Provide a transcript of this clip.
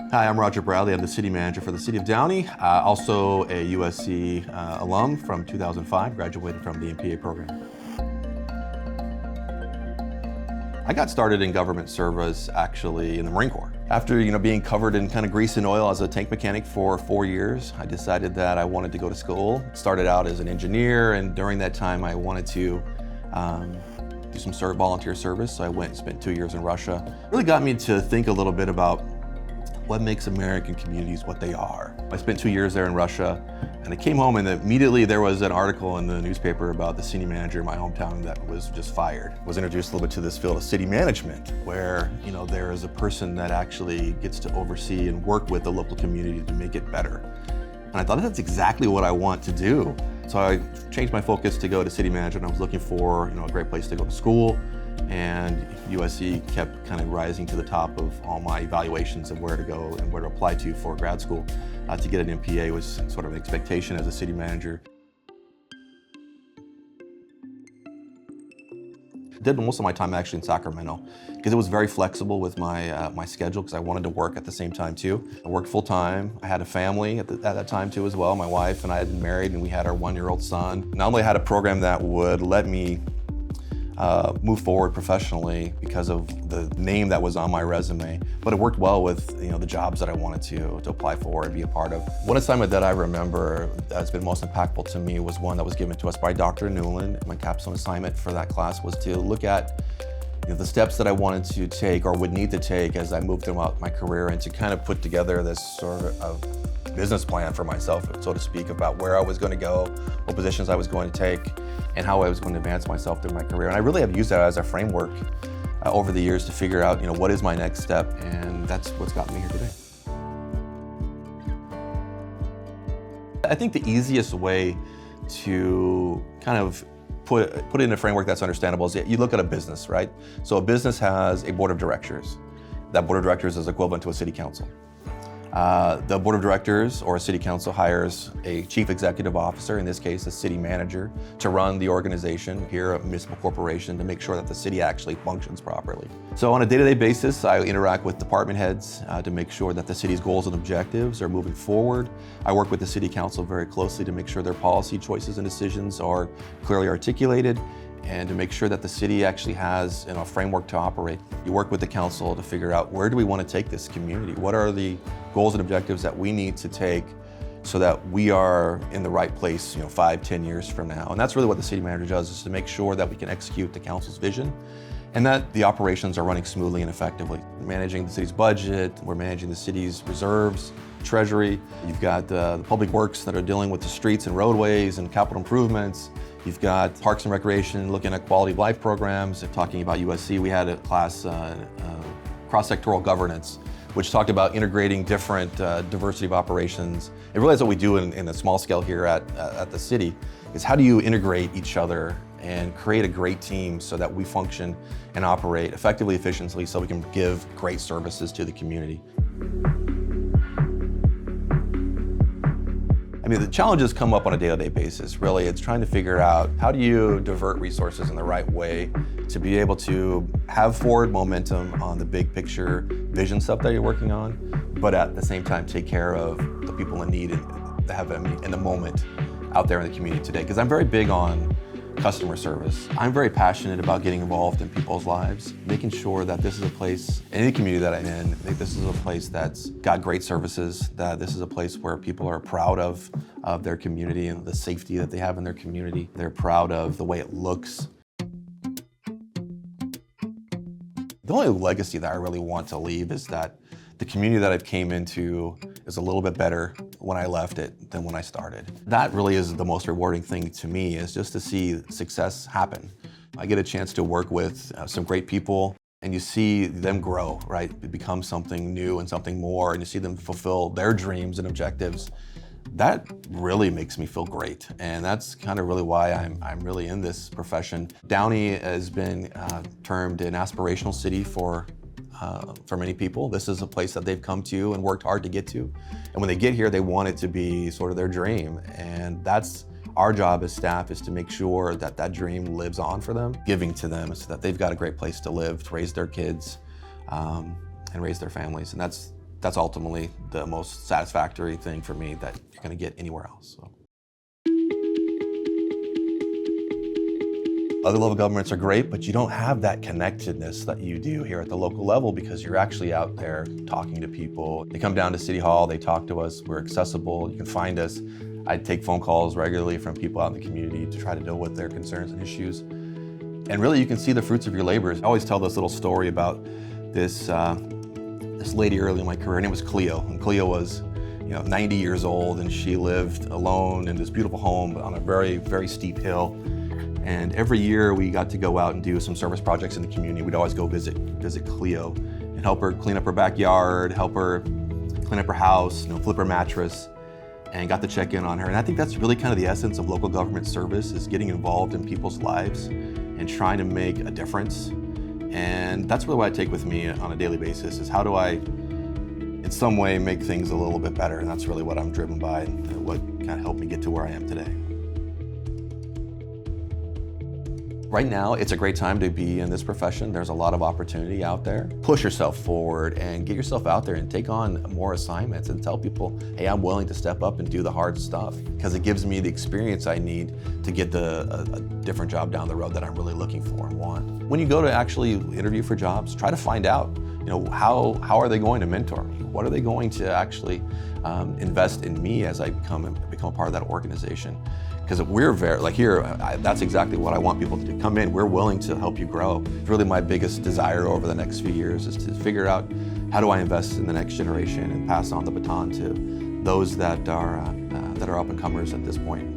Hi, I'm Roger Bradley. I'm the city manager for the city of Downey, also a USC alum from 2005, graduated from the MPA program. I got started in government service actually in the Marine Corps. After being covered in kind of grease and oil as a tank mechanic for 4 years, I decided that I wanted to go to school. Started out as an engineer, and during that time I wanted to do some volunteer service, so I went and spent 2 years in Russia. It really got me to think a little bit about what makes American communities what they are. I spent 2 years there in Russia, and I came home and immediately there was an article in the newspaper about the city manager in my hometown that was just fired. I was introduced a little bit to this field of city management, where there is a person that actually gets to oversee and work with the local community to make it better. And I thought that's exactly what I want to do. So I changed my focus to go to city manager, and I was looking for a great place to go to school. And USC kept kind of rising to the top of all my evaluations of where to go and where to apply to for grad school. To get an MPA was sort of an expectation as a city manager. Did most of my time actually in Sacramento because it was very flexible with my schedule, because I wanted to work at the same time too. I worked full time. I had a family at that time too as well. My wife and I had been married, and we had our 1-year-old son. Not only had a program that would let me move forward professionally because of the name that was on my resume, but it worked well with the jobs that I wanted to apply for and be a part of. One assignment that I remember that's been most impactful to me was one that was given to us by Dr. Newland. My capstone assignment for that class was to look at the steps that I wanted to take or would need to take as I moved throughout my career, and to kind of put together this sort of business plan for myself, so to speak, about where I was going to go, what positions I was going to take, and how I was going to advance myself through my career. And I really have used that as a framework over the years to figure out, what is my next step, and that's what's got me here today. I think the easiest way to kind of put it in a framework that's understandable is you look at a business, right? So a business has a board of directors. That board of directors is equivalent to a city council. The board of directors or a city council hires a chief executive officer, in this case a city manager, to run the organization, here a municipal corporation, to make sure that the city actually functions properly. So on a day-to-day basis, I interact with department heads to make sure that the city's goals and objectives are moving forward. I work with the city council very closely to make sure their policy choices and decisions are clearly articulated, and to make sure that the city actually has a framework to operate. You work with the council to figure out, where do we want to take this community? What are the goals and objectives that we need to take so that we are in the right place 5-10 years from now? And that's really what the city manager does, is to make sure that we can execute the council's vision and that the operations are running smoothly and effectively. Managing the city's budget, we're managing the city's reserves, treasury. You've got the public works that are dealing with the streets and roadways and capital improvements. You've got Parks and Recreation looking at quality of life programs. Talking about USC, we had a class, cross-sectoral governance, which talked about integrating different diversity of operations. And really that's what we do in a small scale here at the city, is how do you integrate each other and create a great team so that we function and operate effectively, efficiently, so we can give great services to the community. I mean, the challenges come up on a day-to-day basis. Really, it's trying to figure out, how do you divert resources in the right way to be able to have forward momentum on the big picture vision stuff that you're working on, but at the same time take care of the people in need and have them in the moment out there in the community today. Because I'm very big on customer service. I'm very passionate about getting involved in people's lives, making sure that this is a place, any community that I'm in, I think this is a place that's got great services, that this is a place where people are proud of their community and the safety that they have in their community. They're proud of the way it looks. The only legacy that I really want to leave is that the community that I've came into is a little bit better when I left it than when I started. That really is the most rewarding thing to me, is just to see success happen. I get a chance to work with some great people, and you see them grow, right? It becomes something new and something more, and you see them fulfill their dreams and objectives. That really makes me feel great, and that's kind of really why I'm really in this profession. Downey has been termed an aspirational city for many people. This is a place that they've come to and worked hard to get to. And when they get here, they want it to be sort of their dream. And that's our job as staff, is to make sure that that dream lives on for them, giving to them so that they've got a great place to live, to raise their kids, and raise their families. And that's that's ultimately the most satisfactory thing for me that you're going to get anywhere else. So. Other level governments are great, but you don't have that connectedness that you do here at the local level because you're actually out there talking to people. They come down to City Hall, they talk to us, we're accessible, you can find us. I take phone calls regularly from people out in the community to try to deal with their concerns and issues. And really you can see the fruits of your labors. I always tell this little story about this lady early in my career. Her name was Cleo, and Cleo was 90 years old, and she lived alone in this beautiful home on a very, very steep hill. And every year we got to go out and do some service projects in the community. We'd always go visit Cleo and help her clean up her backyard, help her clean up her house, flip her mattress, and got to check in on her. And I think that's really kind of the essence of local government service, is getting involved in people's lives and trying to make a difference. And that's really what I take with me on a daily basis, is how do I, in some way, make things a little bit better? And that's really what I'm driven by and what kind of helped me get to where I am today. Right now, it's a great time to be in this profession. There's a lot of opportunity out there. Push yourself forward and get yourself out there and take on more assignments and tell people, hey, I'm willing to step up and do the hard stuff, because it gives me the experience I need to get a different job down the road that I'm really looking for and want. When you go to actually interview for jobs, try to find out, how are they going to mentor me? What are they going to actually invest in me as I become a part of that organization? Because we're that's exactly what I want people to do. Come in, we're willing to help you grow. It's really my biggest desire over the next few years is to figure out, how do I invest in the next generation and pass on the baton to those that are up and comers at this point.